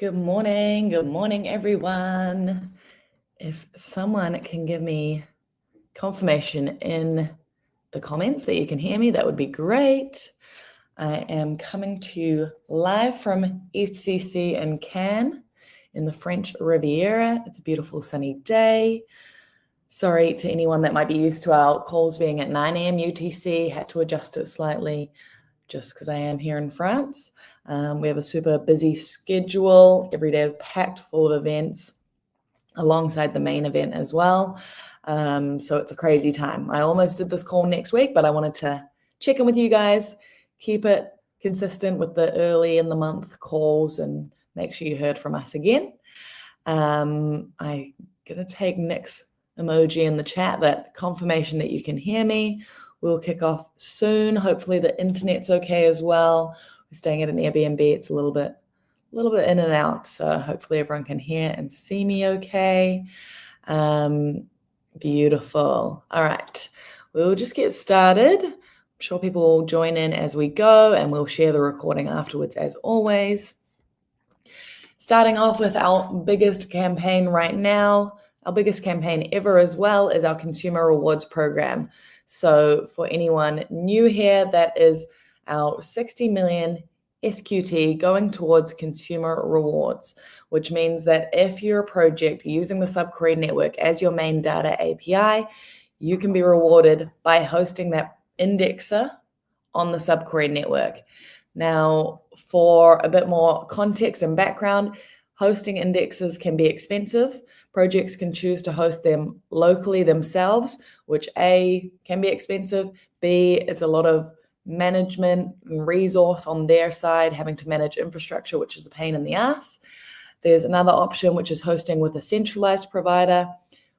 Good morning, everyone. If someone can give me confirmation in the comments that you can hear me, that would be great. I am coming to you live from ETHCC in Cannes in the French Riviera. It's a beautiful sunny day. Sorry to anyone that might be used to our calls being at 9 a.m. UTC, had to adjust it slightly just because I am here in France. We have a super busy schedule. Every day is packed full of events alongside the main event as well. So it's a crazy time. I almost did this call next week, but I wanted to check in with you guys, keep it consistent with the early in the month calls and make sure you heard from us again. I'm going to take Nick's emoji in the chat, that confirmation that you can hear me. We'll kick off soon. Hopefully the internet's okay as well. We're staying at an Airbnb. It's a little bit in and out. So hopefully everyone can hear and see me okay. Beautiful. All right. We'll just get started. I'm sure people will join in as we go, and we'll share the recording afterwards as always. Starting off with our biggest campaign right now, our biggest campaign ever as well, is our consumer rewards program. So for anyone new here, that is our 60 million SQT going towards consumer rewards, which means that if you're a project using the SubQuery network as your main data API, you can be rewarded by hosting that indexer on the SubQuery network. Now, for a bit more context and background, hosting indexes can be expensive. Projects can choose to host them locally themselves, which A, can be expensive, B, it's a lot of management and resource on their side, having to manage infrastructure, which is a pain in the ass. There's another option, which is hosting with a centralized provider,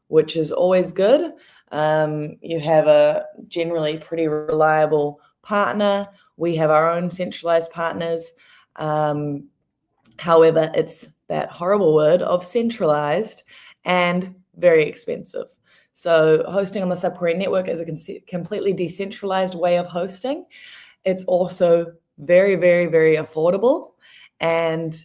which is always good. You have a generally pretty reliable partner. We have our own centralized partners. However, it's that horrible word of centralized and very expensive. So hosting on the SubQuery network is a completely decentralized way of hosting. It's also very, very, very affordable. And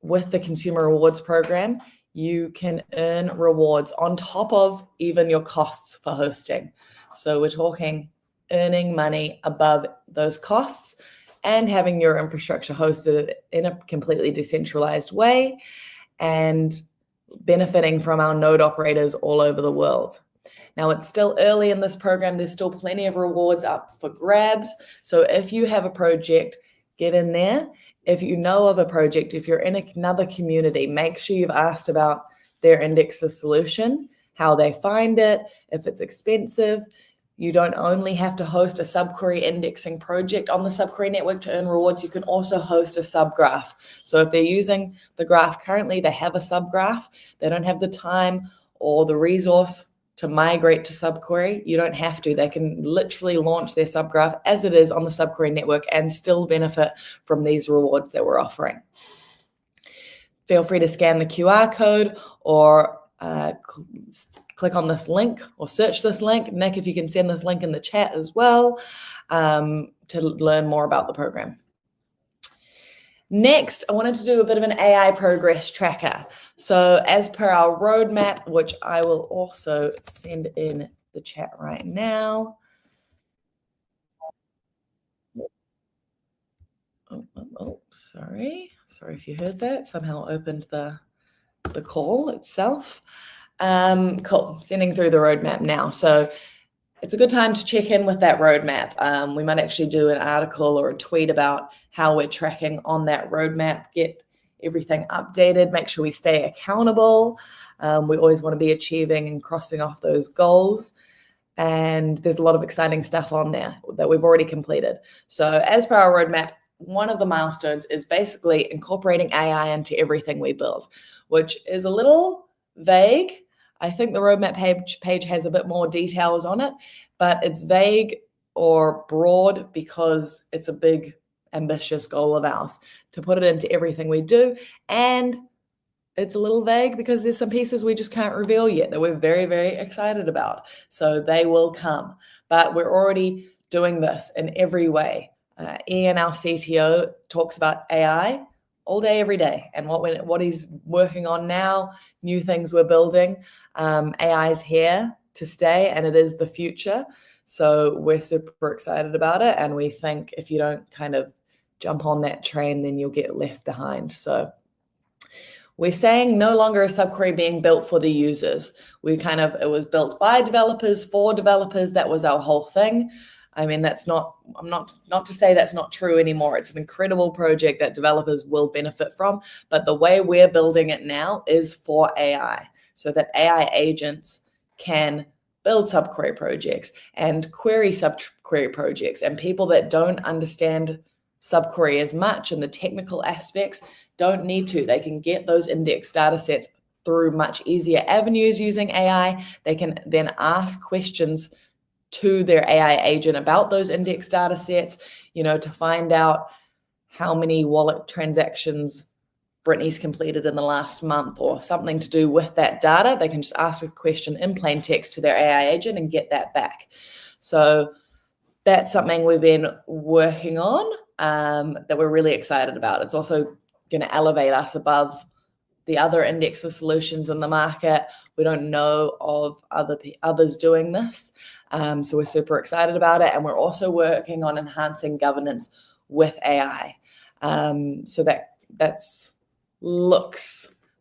with the consumer rewards program, you can earn rewards on top of even your costs for hosting. So we're talking earning money above those costs and having your infrastructure hosted in a completely decentralized way and benefiting from our node operators all over the world. Now, it's still early in this program. There's still plenty of rewards up for grabs. So if you have a project, get in there. If you know of a project, if you're in another community, make sure you've asked about their indexer solution, how they find it, if it's expensive. You don't only have to host a SubQuery indexing project on the SubQuery network to earn rewards. You can also host a subgraph. So if they're using the graph currently, they have a subgraph. They don't have the time or the resource to migrate to SubQuery. You don't have to. They can literally launch their subgraph as it is on the SubQuery network and still benefit from these rewards that we're offering. Feel free to scan the QR code or click on this link or search this link. Nick, if you can send this link in the chat as well to learn more about the program. Next, I wanted to do a bit of an AI progress tracker. So as per our roadmap, which I will also send in the chat right now. Sorry if you heard that. Somehow opened the call itself. Cool, sending through the roadmap now. So it's a good time to check in with that roadmap. We might actually do an article or a tweet about how we're tracking on that roadmap, get everything updated, make sure we stay accountable. We always want to be achieving and crossing off those goals. And there's a lot of exciting stuff on there that we've already completed. So as per our roadmap, one of the milestones is basically incorporating AI into everything we build, which is a little vague. I think the roadmap page has a bit more details on it, but it's vague or broad because it's a big, ambitious goal of ours to put it into everything we do. And it's a little vague because there's some pieces we just can't reveal yet that we're very, very excited about. So they will come, but we're already doing this in every way. Ian, our CTO, talks about AI all day, every day. And what he's working on now, new things we're building. AI is here to stay, and it is the future. So we're super excited about it. And we think if you don't kind of jump on that train, then you'll get left behind. So we're saying no longer is SubQuery being built for the users. It was built by developers for developers. That was our whole thing. I mean, I'm not to say that's not true anymore. It's an incredible project that developers will benefit from, but the way we're building it now is for AI, so that AI agents can build SubQuery projects and query SubQuery projects, and people that don't understand SubQuery as much and the technical aspects don't need to. They can get those index data sets through much easier avenues using AI. They can then ask questions to their AI agent about those index data sets, to find out how many wallet transactions Brittany's completed in the last month or something to do with that data. They can just ask a question in plain text to their AI agent and get that back. So that's something we've been working on that we're really excited about. It's also going to elevate us above the other indexer solutions in the market. We don't know of others doing this. So we're super excited about it. And we're also working on enhancing governance with AI. So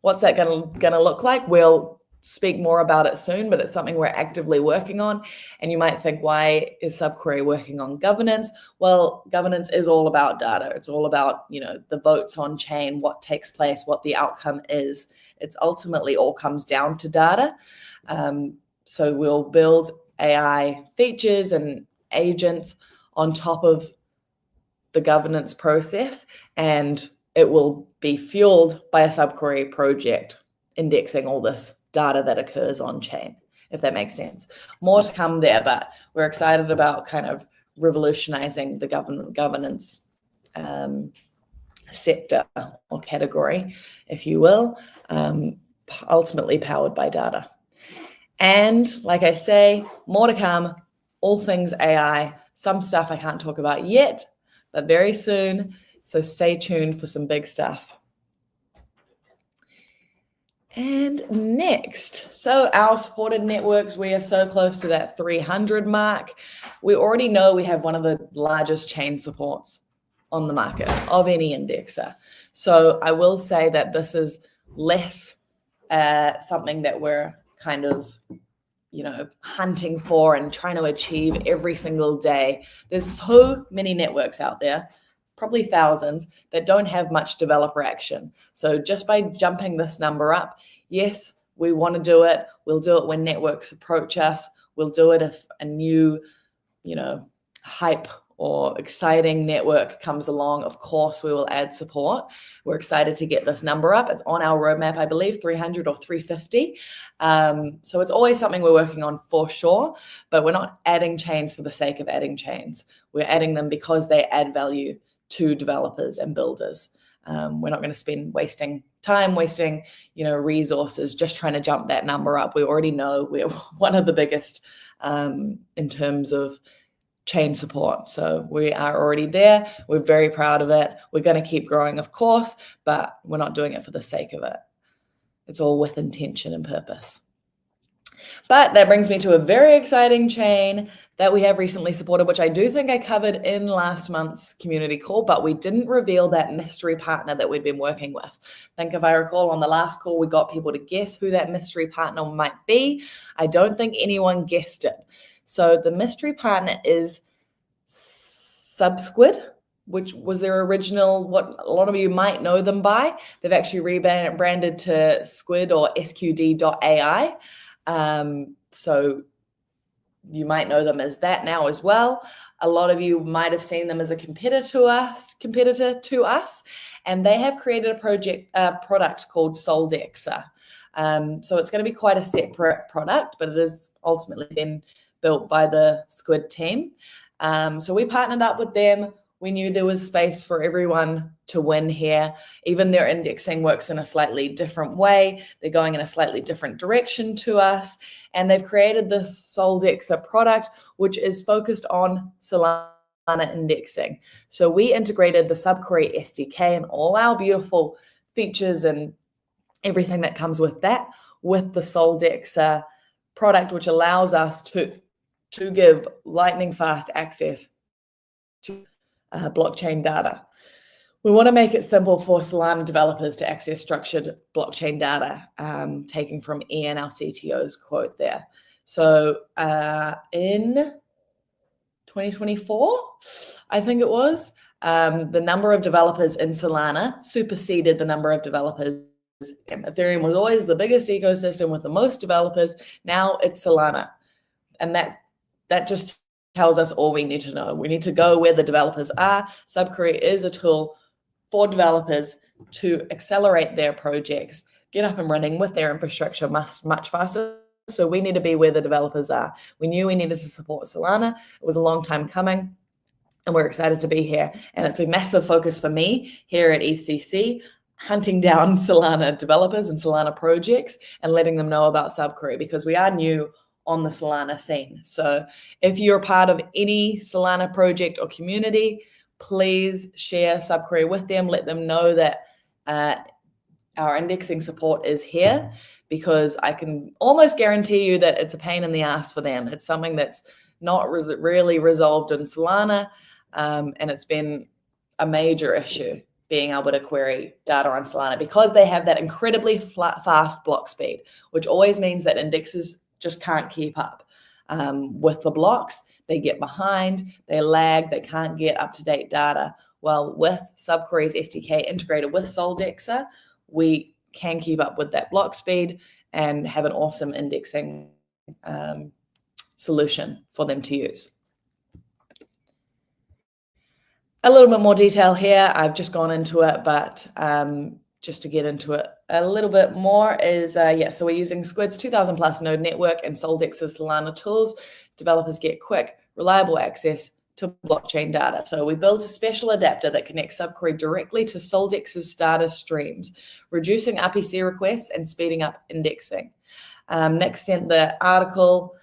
what's that going to look like? We'll speak more about it soon, but it's something we're actively working on. And you might think, why is SubQuery working on governance? Well, governance is all about data. It's all about, the votes on chain, what takes place, what the outcome is. It's ultimately all comes down to data. So we'll build AI features and agents on top of the governance process, and it will be fueled by a SubQuery project indexing all this data that occurs on chain, if that makes sense. More to come there, but we're excited about kind of revolutionizing the governance sector or category, if you will, ultimately powered by data. And like I say, more to come, all things AI, some stuff I can't talk about yet, but very soon. So stay tuned for some big stuff. And next, so our supported networks, we are so close to that 300 mark. We already know we have one of the largest chain supports on the market of any indexer. So I will say that this is less something that we're kind of, hunting for and trying to achieve every single day. There's so many networks out there, probably thousands, that don't have much developer action. So just by jumping this number up, yes, we want to do it. We'll do it when networks approach us. We'll do it if a new, hype or exciting network comes along. Of course, we will add support. We're excited to get this number up. It's on our roadmap, I believe, 300 or 350. So it's always something we're working on for sure, but we're not adding chains for the sake of adding chains. We're adding them because they add value to developers and builders. We're not going to spend wasting resources just trying to jump that number up. We already know we're one of the biggest in terms of chain support. So we are already there. We're very proud of it. We're going to keep growing, of course, but we're not doing it for the sake of it. It's all with intention and purpose. But that brings me to a very exciting chain that we have recently supported, which I do think I covered in last month's community call, but we didn't reveal that mystery partner that we'd been working with. I think if I recall, on the last call, we got people to guess who that mystery partner might be. I don't think anyone guessed it. So the mystery partner is SubQuery, which was their original, what a lot of you might know them by. They've actually rebranded to Squid or SQD.ai. So you might know them as that now as well. A lot of you might have seen them as a competitor to us, and they have created a product called Soldexer. So it's going to be quite a separate product, but it has ultimately been built by the Squid team. So we partnered up with them. We knew there was space for everyone to win here. Even their indexing works in a slightly different way. They're going in a slightly different direction to us. And they've created this Soldexer product, which is focused on Solana indexing. So we integrated the SubQuery SDK and all our beautiful features and everything that comes with that with the Soldexa product, which allows us to give lightning fast access to blockchain data. We want to make it simple for Solana developers to access structured blockchain data, taken from Ian, our CTO's quote there. So in 2024, I think it was, the number of developers in Solana superseded the number of developers. Ethereum was always the biggest ecosystem with the most developers. Now it's Solana. And that just tells us all we need to know. We need to go where the developers are. SubQuery is a tool for developers to accelerate their projects, get up and running with their infrastructure much faster. So we need to be where the developers are. We knew we needed to support Solana. It was a long time coming, and we're excited to be here. And it's a massive focus for me here at ECC, hunting down Solana developers and Solana projects and letting them know about SubQuery, because we are new on the Solana scene. So if you're part of any Solana project or community, please share SubQuery with them. Let them know that our indexing support is here, because I can almost guarantee you that it's a pain in the ass for them. It's something that's not really resolved in Solana, and it's been a major issue being able to query data on Solana, because they have that incredibly fast block speed, which always means that indexes just can't keep up with the blocks. They get behind, they lag, they can't get up-to-date data. Well, with SubQuery's SDK integrated with Soldexa, we can keep up with that block speed and have an awesome indexing solution for them to use. A little bit more detail here. I've just gone into it, but just to get into it a little bit more is, so we're using Squid's 2000 plus node network and Soldex's Solana tools. Developers get quick, reliable access to blockchain data. So we built a special adapter that connects SubQuery directly to Soldex's data streams, reducing RPC requests and speeding up indexing. Nick sent the article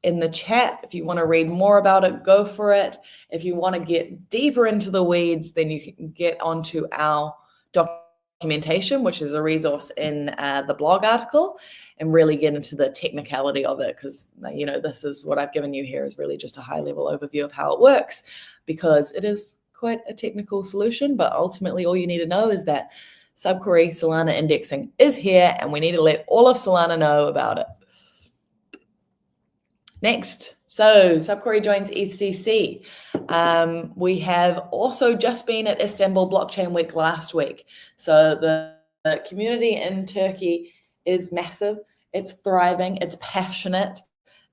in the chat. If you want to read more about it, go for it. If you want to get deeper into the weeds, then you can get onto our documentation, which is a resource in the blog article, and really get into the technicality of it, because this is what I've given you here is really just a high level overview of how it works, because it is quite a technical solution. But ultimately all you need to know is that SubQuery Solana indexing is here, and we need to let all of Solana know about it. Next, so SubQuery joins ECC. We have also just been at Istanbul Blockchain Week last week. So the community in Turkey is massive. It's thriving. It's passionate.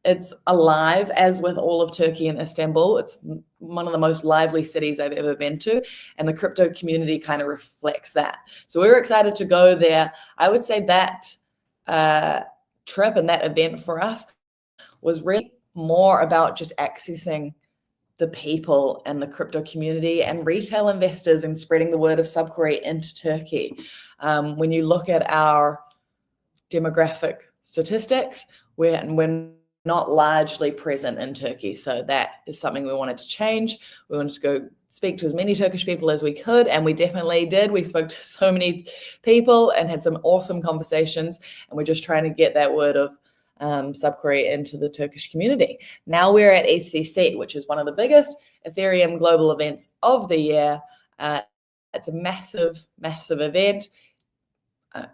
It's alive, as with all of Turkey and Istanbul. It's one of the most lively cities I've ever been to, and the crypto community kind of reflects that. So we were excited to go there. I would say that trip and that event for us was really more about just accessing the people and the crypto community and retail investors and spreading the word of SubQuery into Turkey. When you look at our demographic statistics, we're not largely present in Turkey. So that is something we wanted to change. We wanted to go speak to as many Turkish people as we could, and we definitely did. We spoke to so many people and had some awesome conversations, and we're just trying to get that word of SubQuery into the Turkish community. Now we're at ECC, which is one of the biggest Ethereum global events of the year. It's a massive, massive event.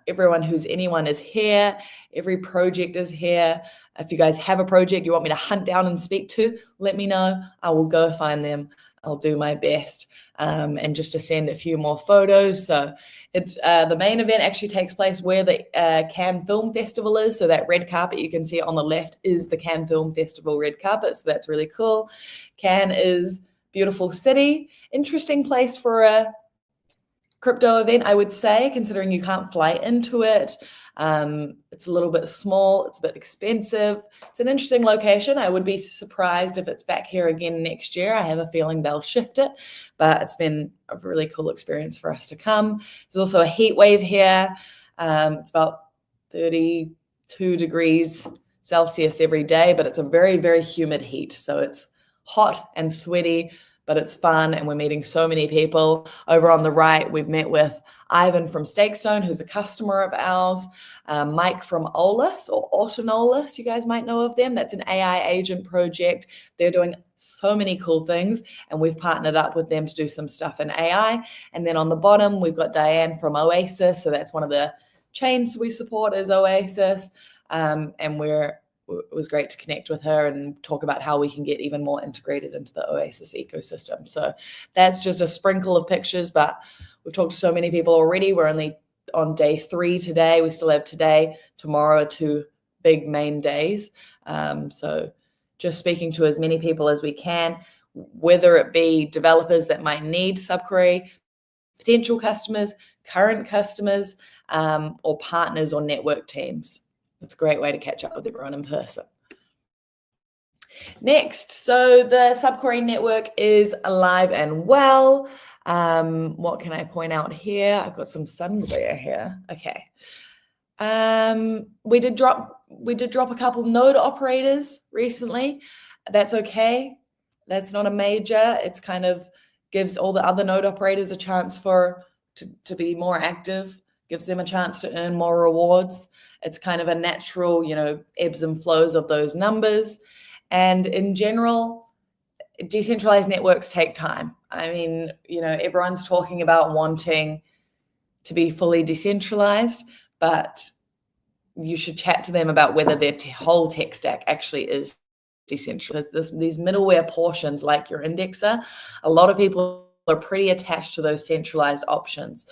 Anyone is here. Every project is here. If you guys have a project you want me to hunt down and speak to, let me know. I will go find them. I'll do my best. And just to send a few more photos. So the main event actually takes place where the Cannes Film Festival is. So that red carpet you can see on the left is the Cannes Film Festival red carpet. So that's really cool. Cannes is a beautiful city. Interesting place for a crypto event, I would say, considering you can't fly into it. It's a little bit small. It's a bit expensive. It's an interesting location. I would be surprised if it's back here again next year. I have a feeling they'll shift it, but it's been a really cool experience for us to come. There's also a heat wave here. It's about 32 degrees Celsius every day, but it's a very, very humid heat. So it's hot and sweaty, but it's fun and we're meeting so many people. Over on the right, we've met with Ivan from Stakestone, who's a customer of ours, Mike from Olus or Autonomous, you guys might know of them. That's an AI agent project. They're doing so many cool things, and we've partnered up with them to do some stuff in AI. And then on the bottom, we've got Diane from Oasis. So that's one of the chains we support is Oasis. And it was great to connect with her and talk about how we can get even more integrated into the Oasis ecosystem. So that's just a sprinkle of pictures, but we've talked to so many people already. We're only on day 3 today. We still have today, tomorrow, 2 big main days. So just speaking to as many people as we can, whether it be developers that might need SubQuery, potential customers, current customers, or partners or network teams. It's a great way to catch up with everyone in person. Next, so the SubQuery network is alive and well. What can I point out here? I've got some sun glare here. Okay. We did drop a couple node operators recently. That's okay. That's not a major. It's kind of gives all the other node operators a chance to be more active, gives them a chance to earn more rewards. It's kind of a natural, ebbs and flows of those numbers. And in general, decentralized networks take time. I mean, everyone's talking about wanting to be fully decentralized, but you should chat to them about whether their whole tech stack actually is decentralized. These middleware portions like your indexer, a lot of people are pretty attached to those centralized options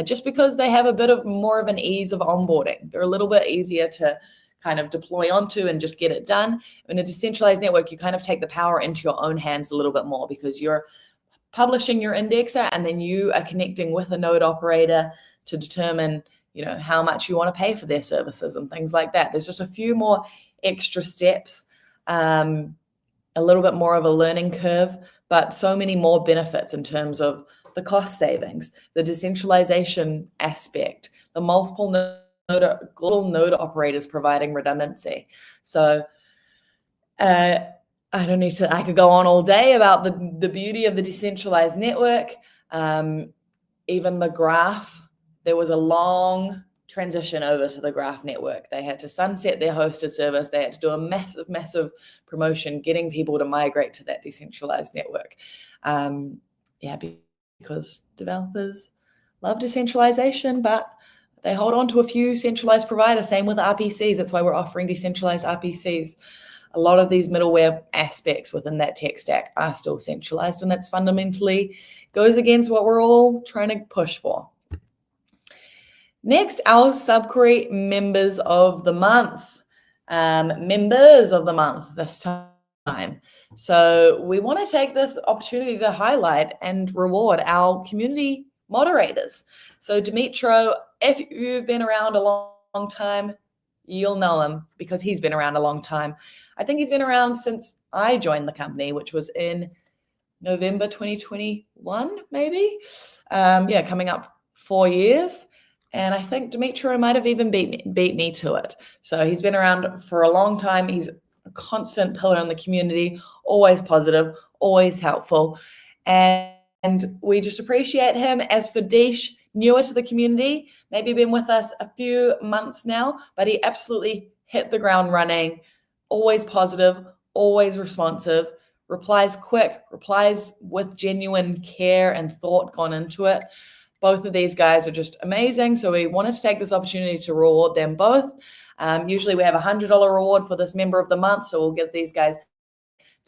just because they have a bit of more of an ease of onboarding. They're a little bit easier to kind of deploy onto and just get it done. In a decentralized network, you kind of take the power into your own hands a little bit more because you're publishing your indexer and then you are connecting with a node operator to determine how much you want to pay for their services and things like that. There's just a few more extra steps, a little bit more of a learning curve, but so many more benefits in terms of the cost savings, the decentralization aspect, the multiple global node operators providing redundancy. So I could go on all day about the beauty of the decentralized network. Even the graph, there was a long transition over to the graph network. They had to sunset their hosted service. They had to do a massive promotion, getting people to migrate to that decentralized network. Because developers love decentralization, but they hold on to a few centralized providers. Same with RPCs. That's why we're offering decentralized RPCs. A lot of these middleware aspects within that tech stack are still centralized, and that's fundamentally goes against what we're all trying to push for. Next, our SubQuery members of the month. Members of the month this time. So we want to take this opportunity to highlight and reward our community moderators. So Dimitro, if you've been around a long time, you'll know him because he's been around a long time. I think he's been around since I joined the company, which was in November 2021, maybe. Coming up 4 years. And I think Dimitro might have even beat me to it. So he's been around for a long time. He's a constant pillar in the community, always positive, always helpful. And we just appreciate him. As for Deesh, newer to the community, maybe been with us a few months now, but he absolutely hit the ground running, always positive, always responsive, replies quick, replies with genuine care and thought gone into it. Both of these guys are just amazing. So we wanted to take this opportunity to reward them both. Usually we have a $100 reward for this member of the month. So we'll give these guys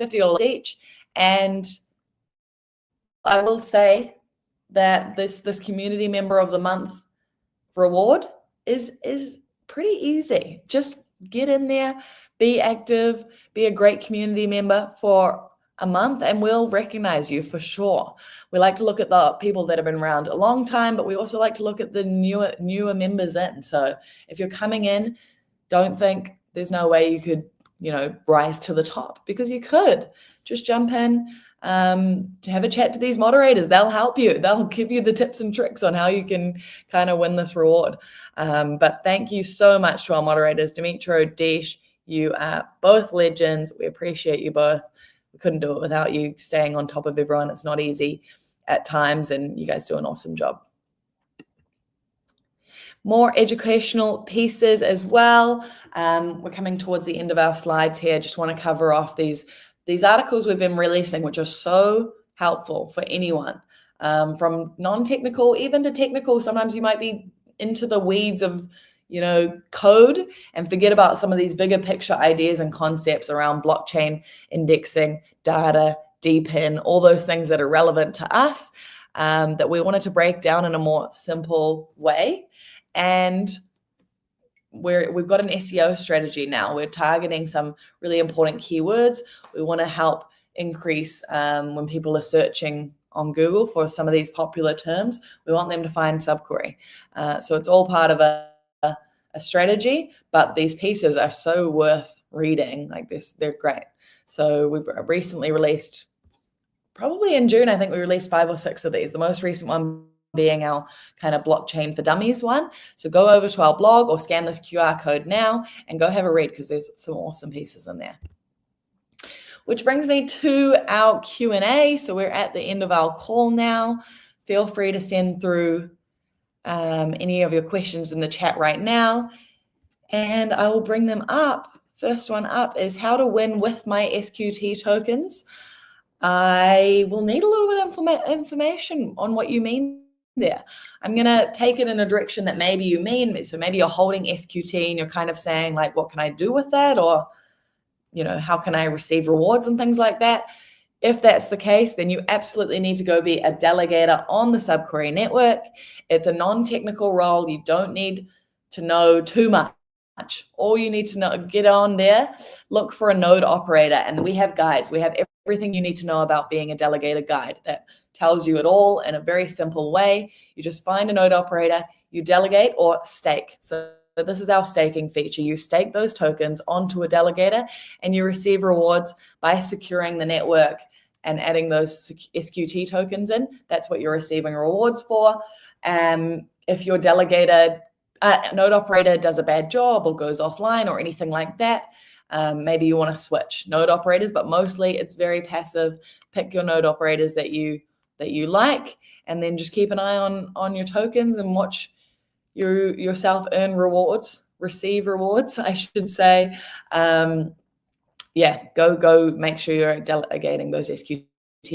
$50 each. And I will say that this community member of the month reward is pretty easy. Just get in there, be active, be a great community member for a month, and we'll recognize you for sure. We like to look at the people that have been around a long time, but we also like to look at the newer members in. So if you're coming in, don't think there's no way you could, rise to the top, because you could. Just jump in, to have a chat to these moderators. They'll help you. They'll give you the tips and tricks on how you can kind of win this reward. But thank you so much to our moderators, Dimitro, Deesh. You are both legends. We appreciate you both. we couldn't do it without you staying on top of everyone. It's not easy at times, and you guys do an awesome job. More educational pieces as well. We're coming towards the end of our slides here. Just want to cover off these articles we've been releasing, which are so helpful for anyone, from non-technical even to technical. Sometimes you might be into the weeds of code and forget about some of these bigger picture ideas and concepts around blockchain, indexing, data, DPIN, all those things that are relevant to us, that we wanted to break down in a more simple way. And we've got an SEO strategy now. We're targeting some really important keywords. We want to help increase when people are searching on Google for some of these popular terms. We want them to find SubQuery. So it's all part of a strategy, but these pieces are so worth reading. Like this, they're great. So we've recently released, probably in June, I think we released 5 or 6 of these. The most recent one being our kind of blockchain for dummies one. So go over to our blog or scan this QR code now and go have a read, because there's some awesome pieces in there. Which brings me to our Q&A. So we're at the end of our call now. Feel free to send through any of your questions in the chat right now, and I will bring them up. First one up is how to win with my SQT tokens. I will need a little bit of information on what you mean there. I'm going to take it in a direction that maybe you mean. So maybe you're holding SQT and you're kind of saying like, what can I do with that? Or, how can I receive rewards and things like that? If that's the case, then you absolutely need to go be a delegator on the SubQuery network. It's a non-technical role. You don't need to know too much. All you need to know, get on there, look for a node operator, and we have guides. We have everything you need to know about being a delegator guide that tells you it all in a very simple way. You just find a node operator, you delegate or stake. So this is our staking feature. You stake those tokens onto a delegator and you receive rewards by securing the network and adding those SQT tokens in. That's what you're receiving rewards for. If your delegator node operator does a bad job or goes offline or anything like that, maybe you want to switch node operators, but mostly it's very passive. Pick your node operators that you like, and then just keep an eye on your tokens and watch yourself receive rewards, I should say. Go make sure you're delegating those SQT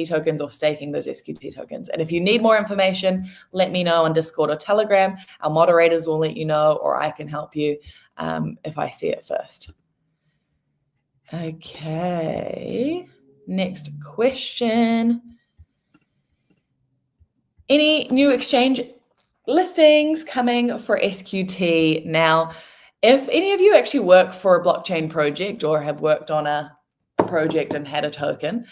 tokens or staking those SQT tokens. And if you need more information, let me know on Discord or Telegram. Our moderators will let you know, or I can help you if I see it first. Okay, next question. Any new exchange listings coming for SQT now? If any of you actually work for a blockchain project or have worked on a project and had a token,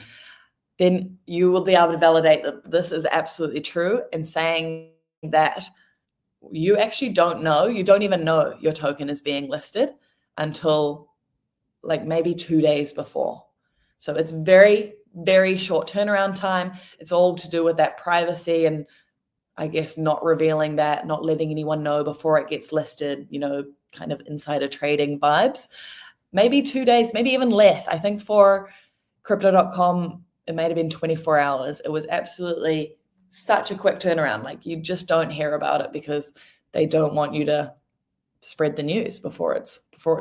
then you will be able to validate that this is absolutely true, and saying that you actually you don't even know your token is being listed until like maybe 2 days before. So it's very, very short turnaround time. It's all to do with that privacy and I guess not revealing that, not letting anyone know before it gets listed, kind of insider trading vibes. Maybe 2 days, maybe even less. I think for crypto.com, it might have been 24 hours. It was absolutely such a quick turnaround. Like you just don't hear about it because they don't want you to spread the news before it's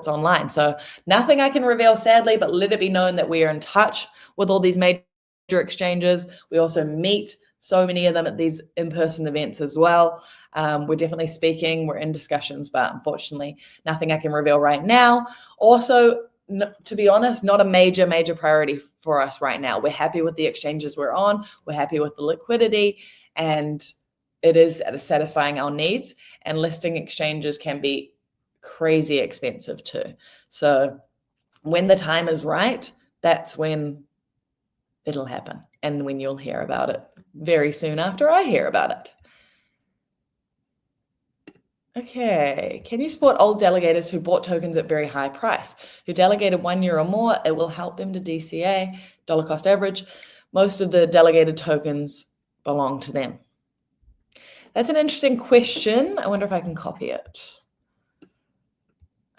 online. So nothing I can reveal, sadly, but let it be known that we are in touch with all these major exchanges. We also meet so many of them at these in-person events as well. We're definitely speaking, we're in discussions, but unfortunately, nothing I can reveal right now. Also, to be honest, not a major priority for us right now. We're happy with the exchanges we're on. We're happy with the liquidity, and it is satisfying our needs. And listing exchanges can be crazy expensive too. So when the time is right, that's when it'll happen, and when you'll hear about it very soon after I hear about it. Okay, can you support old delegators who bought tokens at very high price, who delegated 1 year or more? It will help them to DCA, dollar cost average. Most of the delegated tokens belong to them. That's an interesting question. I wonder if I can copy it.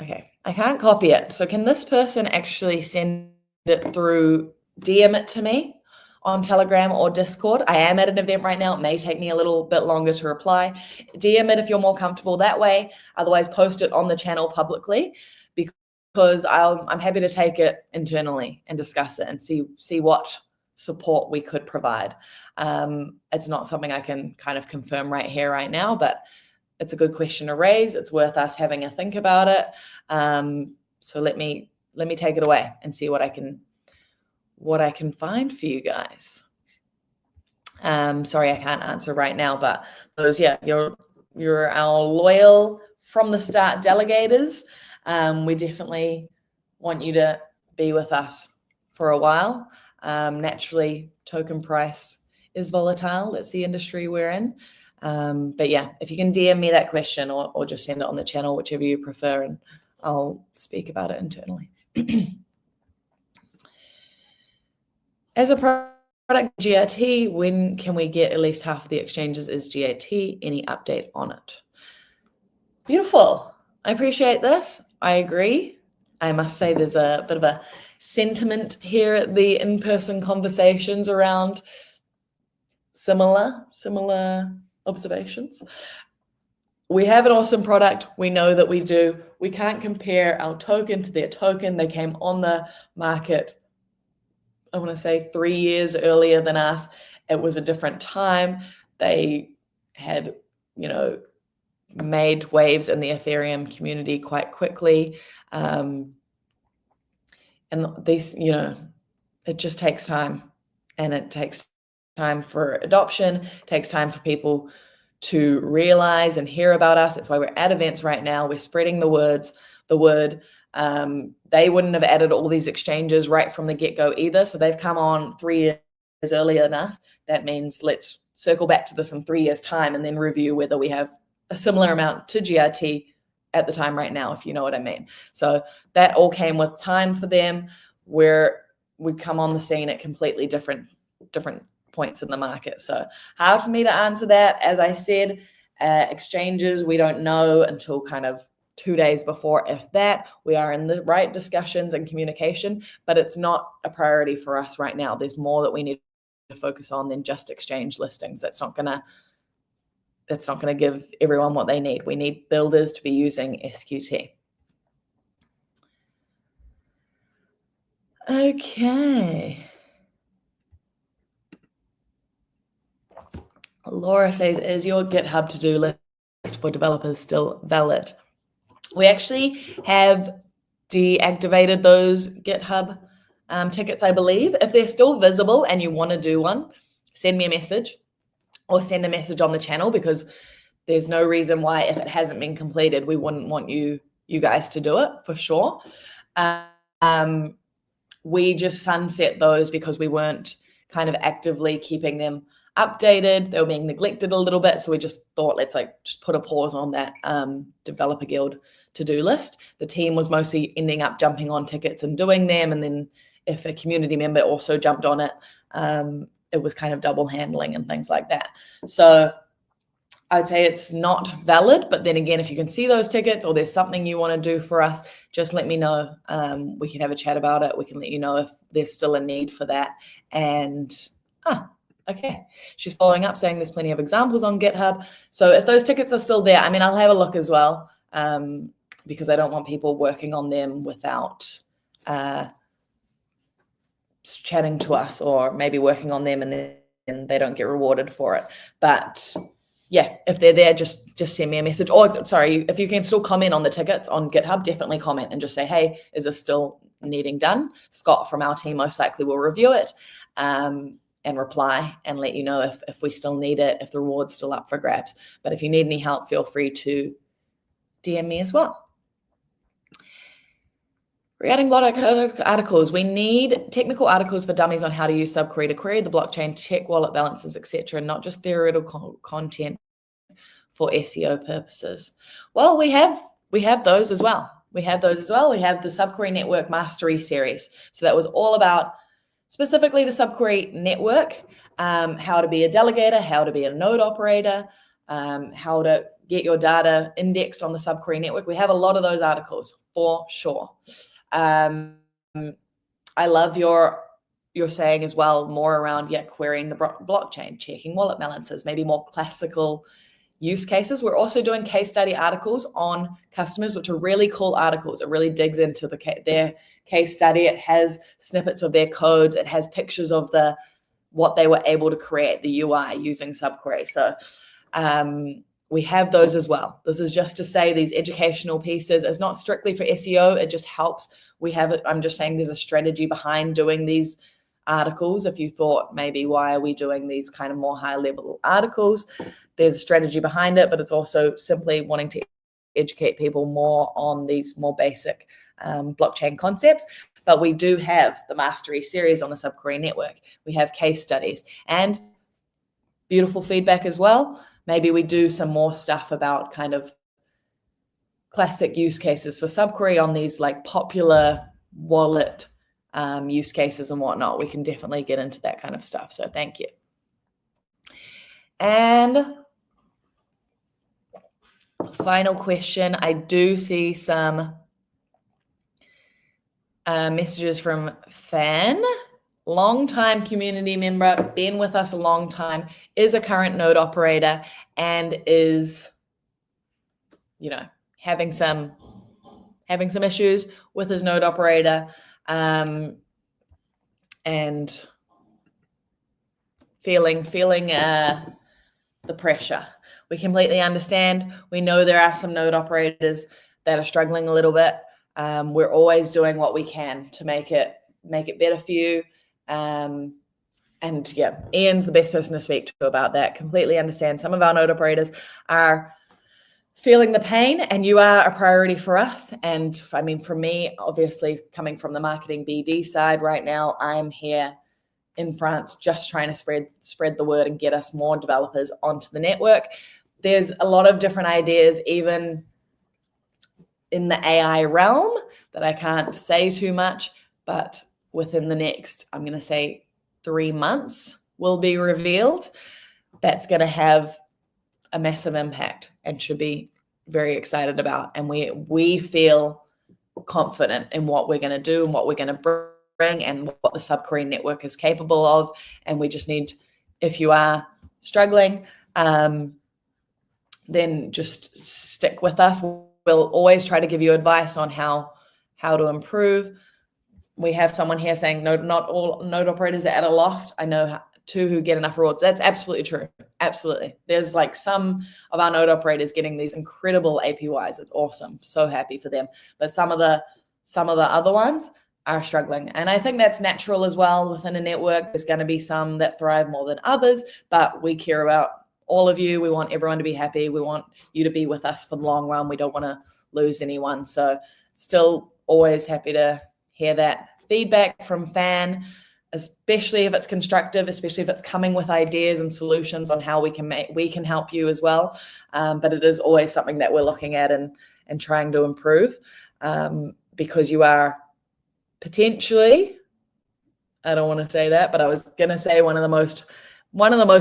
Okay, I can't copy it. So can this person actually send it through DM it to me on Telegram or Discord. I am at an event right now. It may take me a little bit longer to reply. DM it if you're more comfortable that way. Otherwise, post it on the channel publicly, because I'm happy to take it internally and discuss it and see what support we could provide. It's not something I can kind of confirm right here, right now, but it's a good question to raise. It's worth us having a think about it. So let me take it away and see what I can find for you guys. Sorry, I can't answer right now, but those, yeah, you're our loyal from the start delegators. We definitely want you to be with us for a while. Naturally, token price is volatile. That's the industry we're in. But yeah, if you can DM me that question or just send it on the channel, whichever you prefer, and I'll speak about it internally. As a product GRT, when can we get at least half of the exchanges as GRT? Any update on it? Beautiful. I appreciate this. I agree. I must say there's a bit of a sentiment here at the in-person conversations around similar observations. We have an awesome product. We know that we do. We can't compare our token to their token. They came on the market, I want to say 3 years earlier than us. It was a different time. They had, made waves in the Ethereum community quite quickly. And these, it just takes time, and it takes time for adoption. It takes time for people to realize and hear about us. That's why we're at events right now. We're spreading the word. They wouldn't have added all these exchanges right from the get-go either. So they've come on 3 years earlier than us. That means let's circle back to this in 3 years' time and then review whether we have a similar amount to GRT at the time right now, if you know what I mean. So that all came with time for them, where we come on the scene at completely different points in the market. So hard for me to answer that. As I said, exchanges, we don't know until kind of 2 days before, if that. We are in the right discussions and communication, but it's not a priority for us right now. There's more that we need to focus on than just exchange listings. That's not gonna give everyone what they need. We need builders to be using SQT. Okay. Laura says, is your GitHub to-do list for developers still valid? We actually have deactivated those GitHub tickets, I believe. If they're still visible and you want to do one, send me a message or send a message on the channel, because there's no reason why, if it hasn't been completed, we wouldn't want you guys to do it, for sure. We just sunset those because we weren't kind of actively keeping them updated. They were being neglected a little bit. So we just thought, let's just put a pause on that developer guild to-do list. The team was mostly ending up jumping on tickets and doing them. And then if a community member also jumped on it, it was kind of double handling and things like that. So I'd say it's not valid, but then again, if you can see those tickets or there's something you want to do for us, just let me know. We can have a chat about it. We can let you know if there's still a need for that. And, okay. She's following up saying there's plenty of examples on GitHub. So if those tickets are still there, I'll have a look as well, because I don't want people working on them without chatting to us, or maybe working on them and then they don't get rewarded for it. But yeah, if they're there, just send me a message. Or sorry, if you can still comment on the tickets on GitHub, definitely comment and just say, hey, is this still needing done? Scott from our team most likely will review it and reply and let you know if we still need it, if the reward's still up for grabs. But if you need any help, feel free to DM me as well. Regarding blog articles, we need technical articles for dummies on how to use SubQuery to query the blockchain, check wallet balances, etc., not just theoretical content for SEO purposes. Well, we have those as well. We have the SubQuery Network Mastery Series. So that was all about specifically the SubQuery network, how to be a delegator, how to be a node operator, how to get your data indexed on the SubQuery network. We have a lot of those articles for sure. I love your you're saying as well, more around, querying the blockchain, checking wallet balances, maybe more classical use cases. We're also doing case study articles on customers, which are really cool articles. It really digs into their case study. It has snippets of their codes. It has pictures of what they were able to create, the UI using SubQuery. So we have those as well. This is just to say these educational pieces is not strictly for SEO. It just helps. We have it. I'm just saying there's a strategy behind doing these articles. If you thought maybe why are we doing these kind of more high level articles, there's a strategy behind it, but it's also simply wanting to educate people more on these more basic blockchain concepts. But we do have the Mastery series on the SubQuery network. We have case studies and beautiful feedback as well. Maybe we do some more stuff about kind of classic use cases for SubQuery on these like popular wallet use cases and whatnot. We can definitely get into that kind of stuff. So thank you. And final question. I do see some messages from Fan. Long-time community member, been with us a long time, is a current node operator, and is, having some issues with his node operator, and feeling the pressure. We completely understand. We know there are some node operators that are struggling a little bit. We're always doing what we can to make it better for you. And yeah, Ian's the best person to speak to about that. Completely understand. Some of our node operators are feeling the pain, and you are a priority for us. And I mean, for me, obviously coming from the marketing BD side right now, I'm here in France just trying to spread the word and get us more developers onto the network. There's a lot of different ideas, even in the AI realm, that I can't say too much, but within the next, I'm going to say 3 months will be revealed. That's going to have a massive impact and should be very excited about. And we feel confident in what we're going to do and what we're going to bring and what the SubQuery network is capable of. And we just need, if you are struggling, then just stick with us. We'll always try to give you advice on how to improve. We have someone here saying not all node operators are at a loss. I know 2 who get enough rewards. That's absolutely true. Absolutely. There's like some of our node operators getting these incredible APYs. It's awesome. So happy for them. But some of the other ones are struggling. And I think that's natural as well within a network. There's going to be some that thrive more than others, but we care about all of you. We want everyone to be happy. We want you to be with us for the long run. We don't want to lose anyone. So still always happy to hear that feedback from Fan, especially if it's constructive, especially if it's coming with ideas and solutions on how we can help you as well. But it is always something that we're looking at and trying to improve, because you are potentially, I don't want to say that, but I was going to say one of the most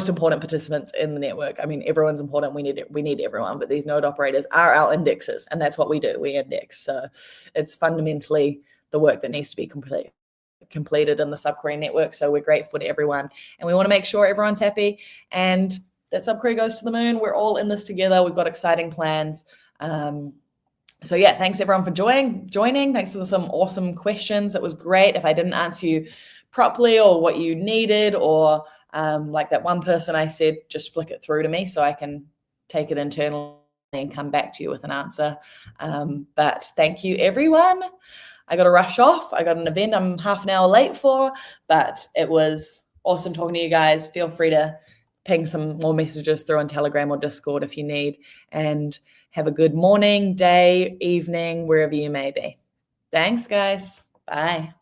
important participants in the network. I mean, everyone's important. We need everyone, but these node operators are our indexes, and that's what we do. We index. So it's fundamentally the work that needs to be completed in the SubQuery network. So we're grateful to everyone, and we want to make sure everyone's happy and that SubQuery goes to the moon. We're all in this together. We've got exciting plans. So yeah, thanks everyone for joining. Thanks for some awesome questions. It was great. If I didn't answer you properly or what you needed, or like that one person I said, just flick it through to me so I can take it internally and come back to you with an answer. But thank you, everyone. I got to rush off. I got an event I'm half an hour late for, but it was awesome talking to you guys. Feel free to ping some more messages through on Telegram or Discord if you need, and have a good morning, day, evening, wherever you may be. Thanks, guys. Bye.